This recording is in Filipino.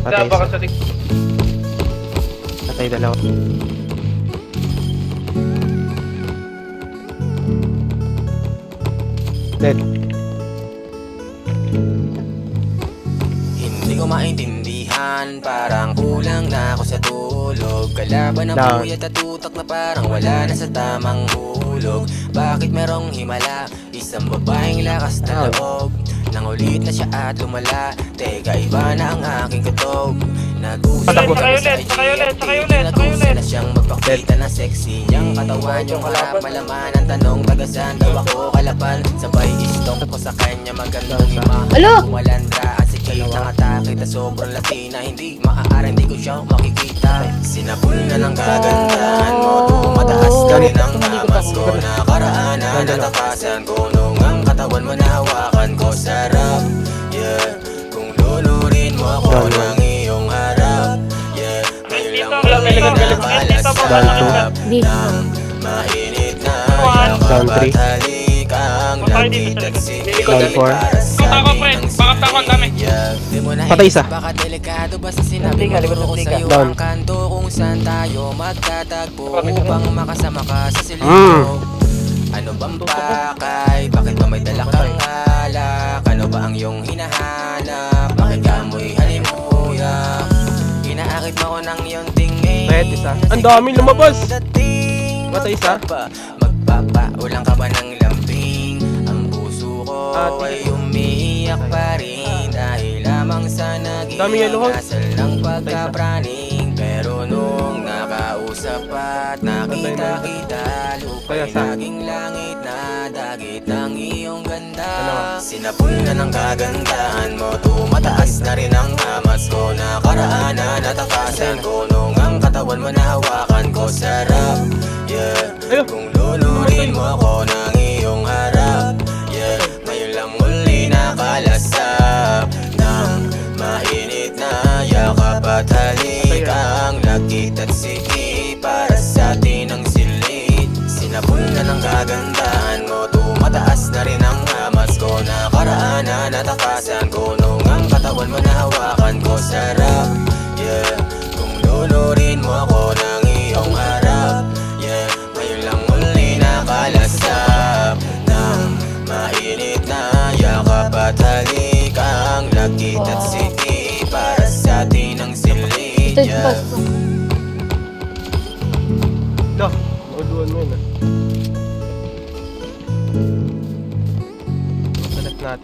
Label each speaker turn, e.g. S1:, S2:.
S1: Patay
S2: Baka
S1: isa.
S2: sa likod.
S1: Patay dalawa. Dead.
S3: Hindi ko maintindihan, parang kulang na ako sa tulog. Kalaban ng
S1: Down.
S3: puyat at utak na parang wala na sa tamang hulog. Bakit merong himala, isang babaeng lakas na loob. Nangulit na siya at lumala, teka iba na ang aking katog. Nag-usap
S1: Patakbo.
S3: kami sa IG
S2: Sakay ulit,
S3: at
S2: sakay ulit,
S3: tigil
S2: sakay
S3: na
S2: ulit.
S3: na siyang magpakita na sexy niyang katawan. Yung harap malaman ang tanong, tagasan daw ako kalapan. Sabay istong ko sa kanya magandang ima.
S4: Alo!
S3: Malandra at sikit ng atake na sobrang latina. Hindi maaari, hindi ko siya makikita. Sinapul na ng kagandahan mo, tumataas ka rin ang amas ko. Nakaraan na natakasan ko nung ang katawan mo nahawakan ko. Sarap, yeah. Kung lunurin mo ako ng iyong harap, yeah. Ngayon lang muli nakalasap
S4: Di.
S3: ng mainit na
S1: Down
S3: yakap
S1: three.
S3: at halik ang lagkit at sikip
S1: Down four.
S3: para sa
S2: Baka ako,
S3: amin
S2: friend.
S3: ang
S2: Baka ako, ang dami.
S3: yeah. Di mo na
S1: Patay isa.
S3: baka delikado basta sinabi mo ko sa'yo
S1: Down.
S3: ang kanto kung saan tayo magtatagpo upang makasama ka sa
S1: Mm.
S3: silid. Ano bang pakay? Bakit ba may dala kang alak? Ano ba ang iyong hinahanap? Bakit ka amoy halimuyak? Inaakit mo ko ng iyong tingin.
S1: Red isa. Ang daming lumabas. Patay isa.
S3: Magpapaulang ka ba ng lambing? Ang puso ko
S1: Ate.
S3: ay umiiyak pa rin dahil lamang sa naging
S1: Dami yellow horse.
S3: asal ng pagkapraning. Pero nung nakausap at nakita kita,
S1: Kaya
S3: lupa'y
S1: sa-
S3: naging langit na dagit ang iyong ganda.
S1: Dalawa.
S3: Sinapul na ng kagandahan mo, tumataas na rin ang amas ko. Nakaraan na natakasan ko nung ang katawan mo nahawakan ko. Sarap, yeah.
S1: Ayun.
S3: Kung lunurin mo ako ng iyong harap, yeah. Ngayon lang muli nakalasap ng mainit na yakap at halik ang lagkit at sikip para sa atin ang silid. Sinapul na ng kagandahan mo, tumataas na rin ang amas ko. Nakaraan na natakasan ko nung ang katawan mo nahawakan ko. Sarap, yeah. Kung lunurin mo ako ng iyong harap, yeah. Ngayon lang muli nakalasap ng mainit na yakap at halik ang lagkit at sikip para sa atin ang silid,
S4: Ito,
S3: yeah.
S1: Da. Nauduan mo yun ah. Select natin.